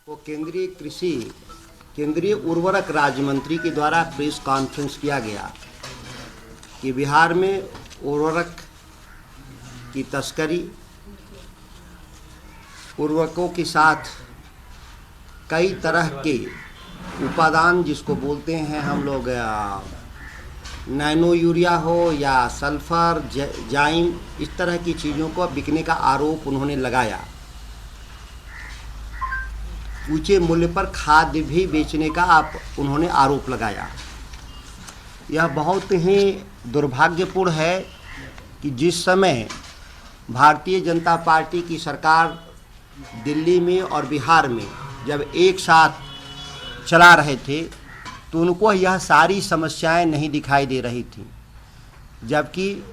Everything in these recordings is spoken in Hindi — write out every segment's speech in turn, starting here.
वो केंद्रीय उर्वरक राज्य मंत्री के द्वारा प्रेस कॉन्फ्रेंस किया गया कि बिहार में उर्वरक की तस्करी, उर्वरकों के साथ कई तरह के उपादान जिसको बोलते हैं हम लोग नैनो यूरिया हो या सल्फर जाइम, इस तरह की चीज़ों को बिकने का आरोप उन्होंने लगाया। ऊंचे मूल्य पर खाद्य भी बेचने का उन्होंने आरोप लगाया। यह बहुत ही दुर्भाग्यपूर्ण है कि जिस समय भारतीय जनता पार्टी की सरकार दिल्ली में और बिहार में जब एक साथ चला रहे थे तो उनको यह सारी समस्याएं नहीं दिखाई दे रही थी, जबकि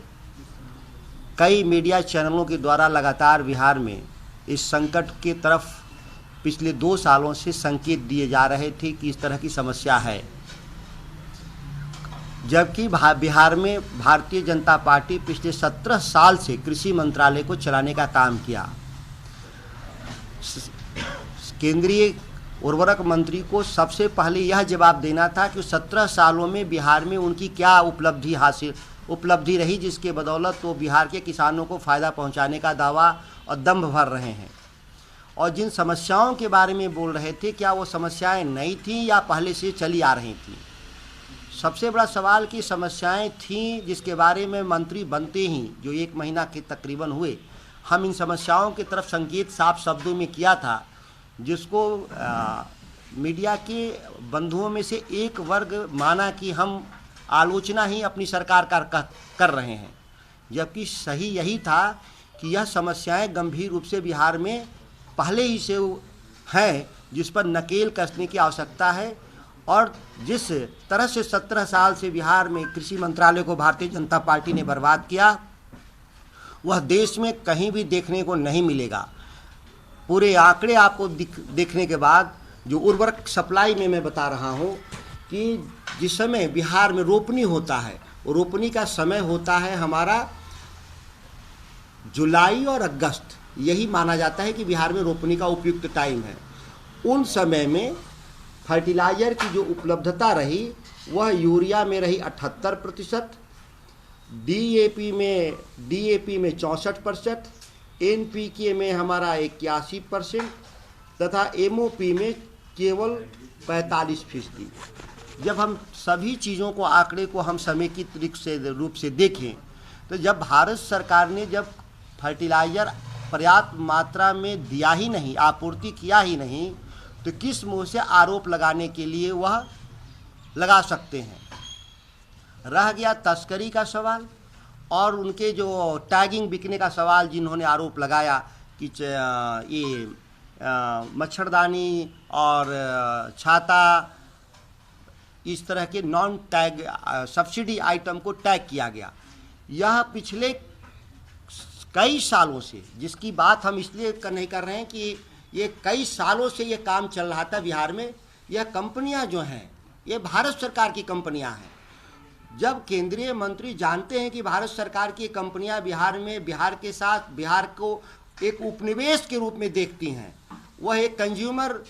कई मीडिया चैनलों के द्वारा लगातार बिहार में इस संकट की तरफ पिछले 2 सालों से संकेत दिए जा रहे थे कि इस तरह की समस्या है। जबकि बिहार में भारतीय जनता पार्टी पिछले 17 साल से कृषि मंत्रालय को चलाने का काम किया। केंद्रीय उर्वरक मंत्री को सबसे पहले यह जवाब देना था कि 17 सालों में बिहार में उनकी क्या उपलब्धि रही जिसके बदौलत वो बिहार के किसानों को फ़ायदा पहुंचाने का दावा और दम्भ भर रहे हैं। और जिन समस्याओं के बारे में बोल रहे थे, क्या वो समस्याएं नई थीं या पहले से चली आ रही थीं? सबसे बड़ा सवाल कि समस्याएं थीं जिसके बारे में मंत्री बनते ही जो 1 महीना के तकरीबन हुए, हम इन समस्याओं की तरफ संकेत साफ शब्दों में किया था, जिसको मीडिया के बंधुओं में से एक वर्ग माना कि हम आलोचना ही अपनी सरकार कर रहे हैं, जबकि सही यही था कि यह समस्याएं गंभीर रूप से बिहार में पहले ही से हैं, जिस पर नकेल कसने की आवश्यकता है। और जिस तरह से 17 साल से बिहार में कृषि मंत्रालय को भारतीय जनता पार्टी ने बर्बाद किया, वह देश में कहीं भी देखने को नहीं मिलेगा। पूरे आंकड़े आपको देखने के बाद जो उर्वरक सप्लाई में मैं बता रहा हूं कि जिस समय बिहार में रोपनी होता है, रोपनी का समय होता है हमारा जुलाई और अगस्त, यही माना जाता है कि बिहार में रोपनी का उपयुक्त टाइम है। उन समय में फर्टिलाइजर की जो उपलब्धता रही वह यूरिया में रही 78%, डीएपी में 64%, एनपीके में हमारा 81% तथा एमओपी में केवल 45%। जब हम सभी चीज़ों को आंकड़े को हम समेकित रूप से देखें तो जब भारत सरकार ने जब फर्टिलाइजर पर्याप्त मात्रा में दिया ही नहीं, आपूर्ति किया ही नहीं, तो किस मुँह से आरोप लगाने के लिए वह लगा सकते हैं। रह गया तस्करी का सवाल और उनके जो टैगिंग बिकने का सवाल, जिन्होंने आरोप लगाया कि ये मच्छरदानी और छाता इस तरह के नॉन टैग सब्सिडी आइटम को टैग किया गया। यह पिछले कई सालों से, जिसकी बात हम इसलिए नहीं कर रहे हैं कि ये कई सालों से ये काम चल रहा था बिहार में। यह कंपनियां जो हैं ये भारत सरकार की कंपनियां हैं। जब केंद्रीय मंत्री जानते हैं कि भारत सरकार की कंपनियां बिहार के साथ बिहार को एक उपनिवेश के रूप में देखती हैं, वह एक कंज्यूमर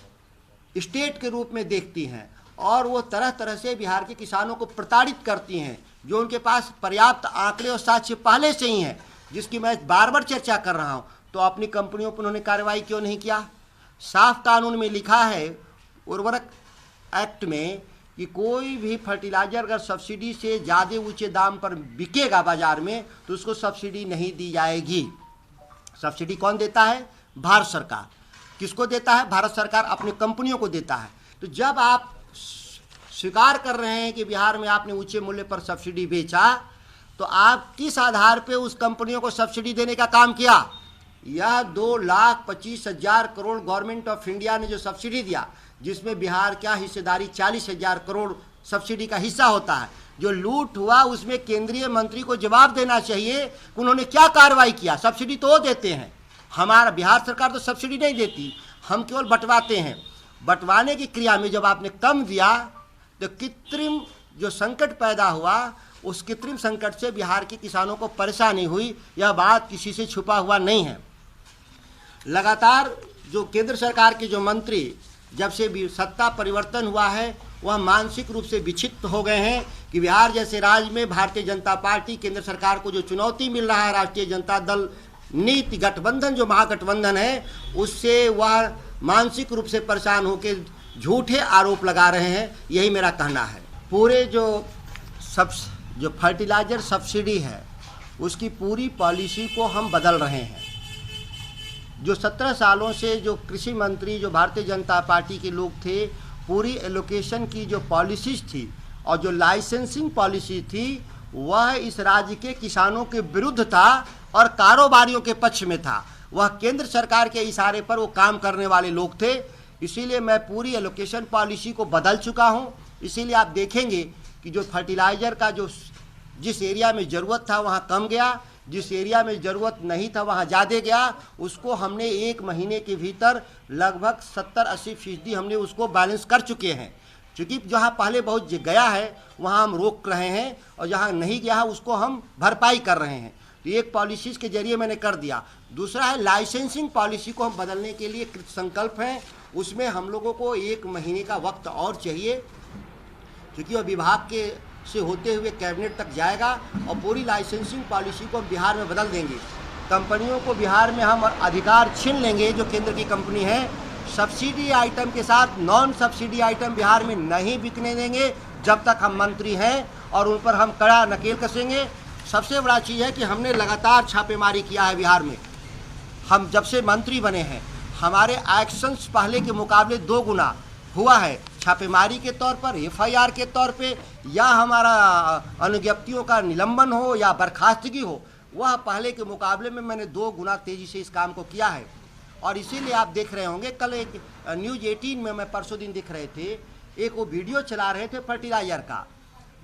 स्टेट के रूप में देखती हैं और वो तरह तरह से बिहार के किसानों को प्रताड़ित करती हैं, जो उनके पास पर्याप्त आंकड़े और साक्ष्य पहले से ही हैं, जिसकी मैं बार बार चर्चा कर रहा हूँ, तो अपनी कंपनियों पर उन्होंने कार्रवाई क्यों नहीं किया? साफ कानून में लिखा है उर्वरक एक्ट में कि कोई भी फर्टिलाइजर अगर सब्सिडी से ज़्यादा ऊंचे दाम पर बिकेगा बाजार में तो उसको सब्सिडी नहीं दी जाएगी। सब्सिडी कौन देता है? भारत सरकार। किसको देता है? भारत सरकार अपनी कंपनियों को देता है। तो जब आप स्वीकार कर रहे हैं कि बिहार में आपने ऊंचे मूल्य पर सब्सिडी बेचा, तो आप किस आधार पे उस कंपनियों को सब्सिडी देने का काम किया? यह 2,25,000 करोड़ गवर्नमेंट ऑफ इंडिया ने जो सब्सिडी दिया, जिसमें बिहार का हिस्सेदारी 40,000 करोड़ सब्सिडी का हिस्सा होता है, जो लूट हुआ उसमें केंद्रीय मंत्री को जवाब देना चाहिए कि उन्होंने क्या कार्रवाई किया। सब्सिडी तो वो देते हैं, हमारा बिहार सरकार तो सब्सिडी नहीं देती, हम केवल बंटवाते हैं। बंटवाने की क्रिया में जब आपने कम दिया तो कृत्रिम जो संकट पैदा हुआ, उस कृत्रिम संकट से बिहार के किसानों को परेशानी हुई। यह बात किसी से छुपा हुआ नहीं है। लगातार जो केंद्र सरकार के जो मंत्री जब से सत्ता परिवर्तन हुआ है वह मानसिक रूप से विक्षिप्त हो गए हैं कि बिहार जैसे राज्य में भारतीय जनता पार्टी केंद्र सरकार को जो चुनौती मिल रहा है, राष्ट्रीय जनता दल नीति गठबंधन जो महागठबंधन है, उससे वह मानसिक रूप से परेशान होकर झूठे आरोप लगा रहे हैं। यही मेरा कहना है। पूरे जो फर्टिलाइजर सब्सिडी है उसकी पूरी पॉलिसी को हम बदल रहे हैं। जो 17 सालों से जो कृषि मंत्री जो भारतीय जनता पार्टी के लोग थे, पूरी एलोकेशन की जो पॉलिसीज थी और जो लाइसेंसिंग पॉलिसी थी वह इस राज्य के किसानों के विरुद्ध था और कारोबारियों के पक्ष में था। वह केंद्र सरकार के इशारे पर वो काम करने वाले लोग थे। इसीलिए मैं पूरी एलोकेशन पॉलिसी को बदल चुका हूँ। इसीलिए आप देखेंगे कि जो फर्टिलाइज़र का जो जिस एरिया में ज़रूरत था वहाँ कम गया, जिस एरिया में ज़रूरत नहीं था वहाँ ज़्यादा गया। उसको हमने 1 महीने के भीतर लगभग 70-80% हमने उसको बैलेंस कर चुके हैं। क्योंकि जहाँ पहले बहुत गया है वहाँ हम रोक रहे हैं और जहाँ नहीं गया है उसको हम भरपाई कर रहे हैं। तो एक पॉलिसीज़ के जरिए मैंने कर दिया। दूसरा है लाइसेंसिंग पॉलिसी को हम बदलने के लिए कृत संकल्प हैं। उसमें हम लोगों को 1 महीने का वक्त और चाहिए, क्योंकि वह विभाग के से होते हुए कैबिनेट तक जाएगा और पूरी लाइसेंसिंग पॉलिसी को हम बिहार में बदल देंगे। कंपनियों को बिहार में हम अधिकार छीन लेंगे जो केंद्र की कंपनी है। सब्सिडी आइटम के साथ नॉन सब्सिडी आइटम बिहार में नहीं बिकने देंगे जब तक हम मंत्री हैं, और उन पर हम कड़ा नकेल कसेंगे। सबसे बड़ा चीज़ है कि हमने लगातार छापेमारी किया है बिहार में। हम जब से मंत्री बने हैं हमारे एक्शंस पहले के मुकाबले 2 गुना हुआ है, छापेमारी के तौर पर, FIR के तौर पे, या हमारा अनुज्ञप्तियों का निलंबन हो या बर्खास्तगी हो, वह पहले के मुकाबले में मैंने 2 गुना तेज़ी से इस काम को किया है। और इसीलिए आप देख रहे होंगे, कल एक न्यूज़ 18 में मैं परसों दिन दिख रहे थे, एक वो वीडियो चला रहे थे फर्टिलाइज़र का।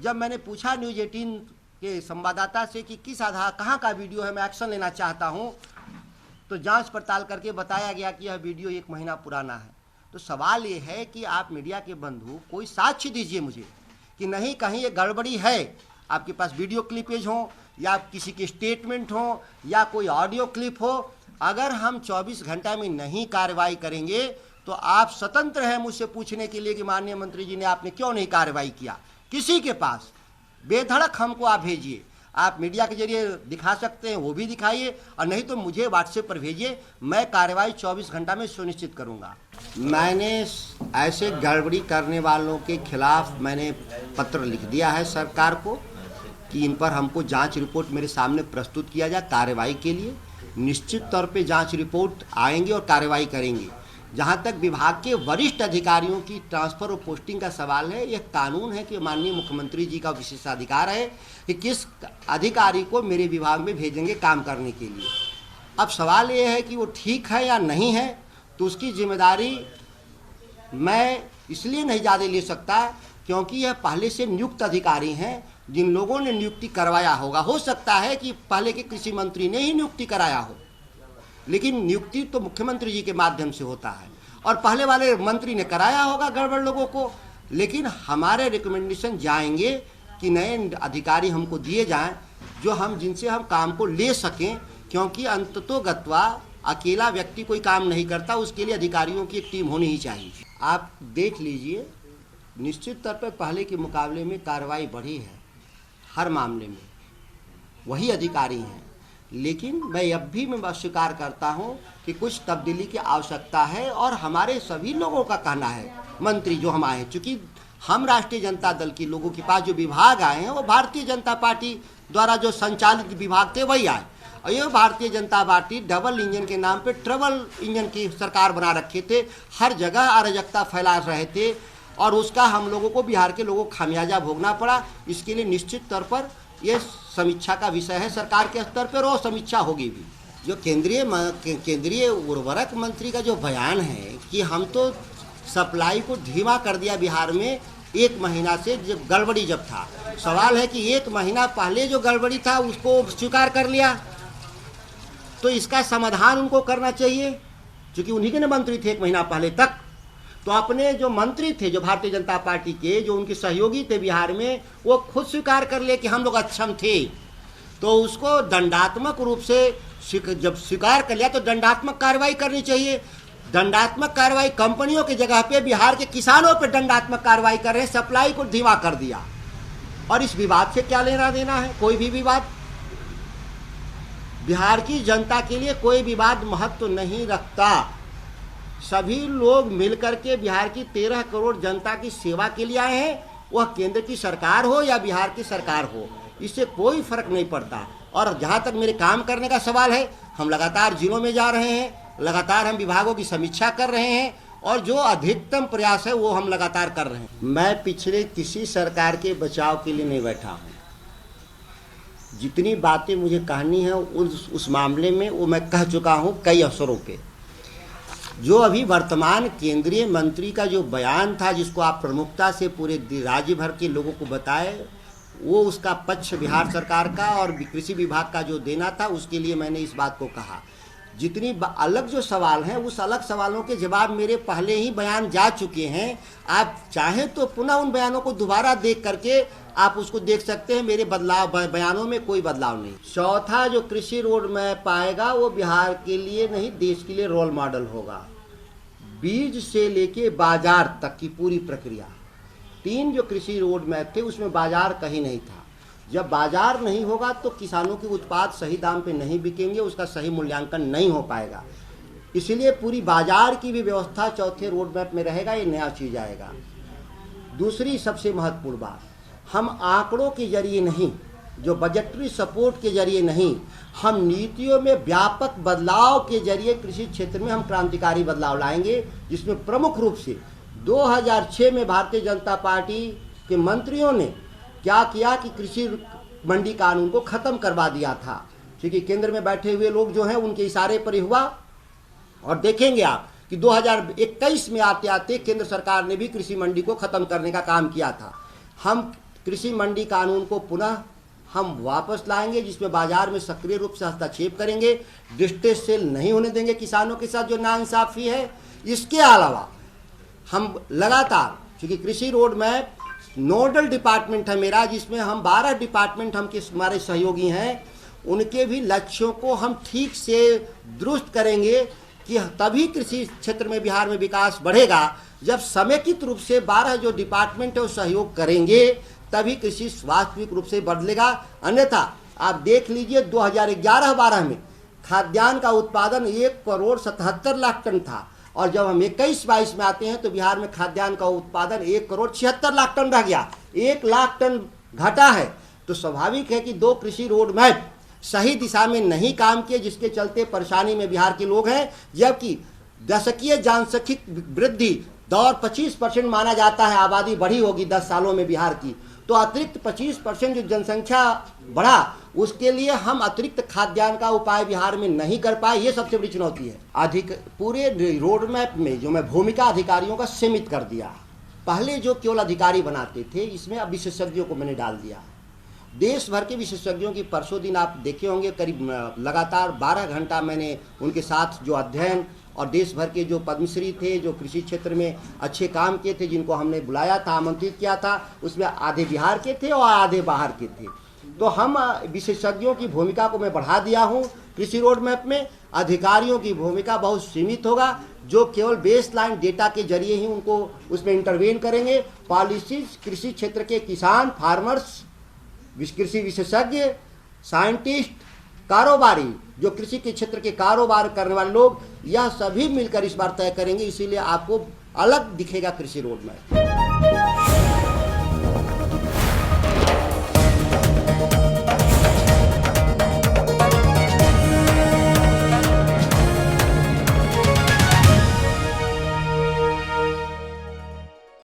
जब मैंने पूछा न्यूज़ 18 के संवाददाता से कि किस आधार कहाँ का वीडियो है, मैं एक्शन लेना चाहता हूँ, तो जांच पड़ताल करके बताया गया कि यह वीडियो 1 महीना पुराना है। तो सवाल ये है कि आप मीडिया के बंधु कोई साक्ष्य दीजिए मुझे कि नहीं कहीं ये गड़बड़ी है। आपके पास वीडियो क्लिपेज हो या किसी के स्टेटमेंट हो या कोई ऑडियो क्लिप हो। अगर हम 24 घंटा में नहीं कार्रवाई करेंगे तो आप स्वतंत्र हैं मुझसे पूछने के लिए कि माननीय मंत्री जी ने आपने क्यों नहीं कार्रवाई किया। किसी के पास बेधड़क हमको आप भेजिए। आप मीडिया के जरिए दिखा सकते हैं वो भी दिखाइए, और नहीं तो मुझे व्हाट्सएप पर भेजिए। मैं कार्रवाई 24 घंटा में सुनिश्चित करूंगा। मैंने ऐसे गड़बड़ी करने वालों के खिलाफ मैंने पत्र लिख दिया है सरकार को कि इन पर हमको जांच रिपोर्ट मेरे सामने प्रस्तुत किया जाए कार्रवाई के लिए। निश्चित तौर पे जांच रिपोर्ट आएंगे और कार्रवाई करेंगे। जहां तक विभाग के वरिष्ठ अधिकारियों की ट्रांसफ़र और पोस्टिंग का सवाल है, यह कानून है कि माननीय मुख्यमंत्री जी का विशेषाधिकार है कि किस अधिकारी को मेरे विभाग में भेजेंगे काम करने के लिए। अब सवाल ये है कि वो ठीक है या नहीं है, तो उसकी जिम्मेदारी मैं इसलिए नहीं ज़्यादा ले सकता क्योंकि यह पहले से नियुक्त अधिकारी हैं जिन लोगों ने नियुक्ति करवाया होगा। हो सकता है कि पहले के कृषि मंत्री ने ही नियुक्ति कराया हो, लेकिन नियुक्ति तो मुख्यमंत्री जी के माध्यम से होता है, और पहले वाले मंत्री ने कराया होगा गड़बड़ लोगों को। लेकिन हमारे रिकमेंडेशन जाएंगे कि नए अधिकारी हमको दिए जाएं जो हम जिनसे हम काम को ले सकें, क्योंकि अंततोगत्वा अकेला व्यक्ति कोई काम नहीं करता, उसके लिए अधिकारियों की एक टीम होनी ही चाहिए। आप देख लीजिए, निश्चित तौर पर पहले के मुकाबले में कार्रवाई बढ़ी है हर मामले में, वही अधिकारी हैं। लेकिन मैं अब भी मैं स्वीकार करता हूं कि कुछ तब्दीली की आवश्यकता है, और हमारे सभी लोगों का कहना है, मंत्री जो हम आए हैं, चूँकि हम राष्ट्रीय जनता दल के लोगों के पास जो विभाग आए हैं वो भारतीय जनता पार्टी द्वारा जो संचालित विभाग थे वही आए, और ये Bharatiya Janata party double engine के नाम पे ट्रिपल इंजन की सरकार बना रखे थे, हर जगह अराजकता फैला रहे थे, और उसका हम लोगों को, बिहार के लोगों को खामियाजा भोगना पड़ा। इसके लिए निश्चित तौर पर ये समीक्षा का विषय है सरकार के स्तर पर, और समीक्षा होगी भी। जो केंद्रीय उर्वरक मंत्री का जो बयान है कि हम तो सप्लाई को धीमा कर दिया बिहार में 1 महीना से, जब गड़बड़ी जब था, सवाल है कि 1 महीना पहले जो गड़बड़ी था उसको स्वीकार कर लिया, तो इसका समाधान उनको करना चाहिए, क्योंकि उन्हीं के मंत्री थे 1 महीना पहले तक। तो अपने जो मंत्री थे जो भारतीय जनता पार्टी के, जो उनके सहयोगी थे बिहार में, वो खुद स्वीकार कर ले कि हम लोग अक्षम थे, तो उसको दंडात्मक रूप से जब स्वीकार कर लिया तो दंडात्मक कार्रवाई करनी चाहिए। दंडात्मक कार्रवाई कंपनियों की जगह पे बिहार के किसानों पे दंडात्मक कार्रवाई कर रहे हैं, सप्लाई को धीमा कर दिया। और इस विवाद से क्या लेना देना है? कोई भी विवाद बिहार की जनता के लिए कोई विवाद महत्व नहीं रखता। सभी लोग मिलकर के बिहार की 13 करोड़ जनता की सेवा के लिए आए हैं, वह केंद्र की सरकार हो या बिहार की सरकार हो, इससे कोई फर्क नहीं पड़ता। और जहाँ तक मेरे काम करने का सवाल है, हम लगातार जिलों में जा रहे हैं, लगातार हम विभागों की समीक्षा कर रहे हैं और जो अधिकतम प्रयास है वो हम लगातार कर रहे हैं। मैं पिछले किसी सरकार के बचाव के लिए नहीं बैठा हूँ। जितनी बातें मुझे कहनी है उस मामले में वो मैं कह चुका हूँ कई अवसरों पे। जो अभी वर्तमान केंद्रीय मंत्री का जो बयान था, जिसको आप प्रमुखता से पूरे राज्य भर के लोगों को बताए, वो उसका पक्ष बिहार सरकार का और कृषि विभाग का जो देना था, उसके लिए मैंने इस बात को कहा। जितनी अलग जो सवाल हैं, उस अलग सवालों के जवाब मेरे पहले ही बयान जा चुके हैं। आप चाहें तो पुनः उन बयानों को दोबारा देख करके आप उसको देख सकते हैं। मेरे बयानों में कोई बदलाव नहीं। चौथा जो कृषि रोड मैप आएगा वो बिहार के लिए नहीं, देश के लिए रोल मॉडल होगा। बीज से लेके बाजार तक की पूरी प्रक्रिया। 3 जो कृषि रोड मैप थे उसमें बाजार कहीं नहीं था। जब बाजार नहीं होगा तो किसानों के उत्पाद सही दाम पे नहीं बिकेंगे, उसका सही मूल्यांकन नहीं हो पाएगा। इसलिए पूरी बाजार की भी व्यवस्था चौथे रोड मैप में रहेगा। ये नया चीज आएगा। दूसरी सबसे महत्वपूर्ण बात, हम आंकड़ों के जरिए नहीं, जो बजटरी सपोर्ट के जरिए नहीं, हम नीतियों में व्यापक बदलाव के जरिए कृषि क्षेत्र में हम क्रांतिकारी बदलाव लाएंगे। जिसमें प्रमुख रूप से 2006 में भारतीय जनता पार्टी के मंत्रियों ने क्या किया कि कृषि मंडी कानून को खत्म करवा दिया था। क्योंकि केंद्र में बैठे हुए लोग जो हैं उनके इशारे पर ही हुआ। और देखेंगे आप कि 2021 में आते आते केंद्र सरकार ने भी कृषि मंडी को खत्म करने का काम किया था। हम कृषि मंडी कानून को पुनः हम वापस लाएंगे, जिसमें बाजार में सक्रिय रूप से हस्तक्षेप करेंगे, डिस्ट्रेस सेल नहीं होने देंगे किसानों के साथ जो नाइंसाफी है। इसके अलावा हम लगातार, क्योंकि कृषि रोड मैप नोडल डिपार्टमेंट है मेरा, जिसमें हम 12 डिपार्टमेंट हमारे सहयोगी हैं, उनके भी लक्ष्यों को हम ठीक से दुरुस्त करेंगे कि तभी कृषि क्षेत्र में बिहार में विकास बढ़ेगा। जब समेकित रूप से 12 जो डिपार्टमेंट है वो सहयोग करेंगे, तभी कृषि वास्तविक रूप से बदलेगा। अन्यथा आप देख लीजिए 2011-12 में खाद्यान्न का उत्पादन 1,77,00,000 टन था, और जब हम 21-22 में आते हैं तो बिहार में खाद्यान्न का उत्पादन 1,76,00,000 टन रह गया। 1,00,000 टन घटा है। तो स्वाभाविक है कि 2 कृषि रोड मैप सही दिशा में नहीं काम किए, जिसके चलते परेशानी में बिहार के लोग हैं। जबकि दशकीय जनसांख्यिक वृद्धि दौर 25% माना जाता है, आबादी बढ़ी होगी 10 सालों में बिहार की, तो अतिरिक्त 25% जो जनसंख्या बढ़ा, उसके लिए हम अतिरिक्त खाद्यान्न का उपाय बिहार में नहीं कर पाए। ये सबसे बड़ी चुनौती है। पूरे रोड मैप में जो मैं भूमिका अधिकारियों का सीमित कर दिया। पहले जो केवल अधिकारी बनाते थे, इसमें अब विशेषज्ञों को मैंने डाल दिया। देश भर के विशेषज्ञों की परसों दिन आप देखे होंगे, करीब लगातार 12 घंटा मैंने उनके साथ जो अध्ययन, और देश भर के जो पद्मश्री थे, जो कृषि क्षेत्र में अच्छे काम किए थे, जिनको हमने बुलाया था, आमंत्रित किया था, उसमें आधे बिहार के थे और आधे बाहर के थे। तो हम विशेषज्ञों की भूमिका को मैं बढ़ा दिया हूँ। कृषि रोड मैप में अधिकारियों की भूमिका बहुत सीमित होगा, जो केवल बेस लाइन डेटा के जरिए ही उनको उसमें इंटरवेन करेंगे। पॉलिसीज कृषि क्षेत्र के किसान, फार्मर्स, कृषि विशेषज्ञ, साइंटिस्ट, कारोबारी, जो कृषि के क्षेत्र के कारोबार करने वाले लोग, यह सभी मिलकर इस बार तय करेंगे। इसीलिए आपको अलग दिखेगा कृषि रोड मैप।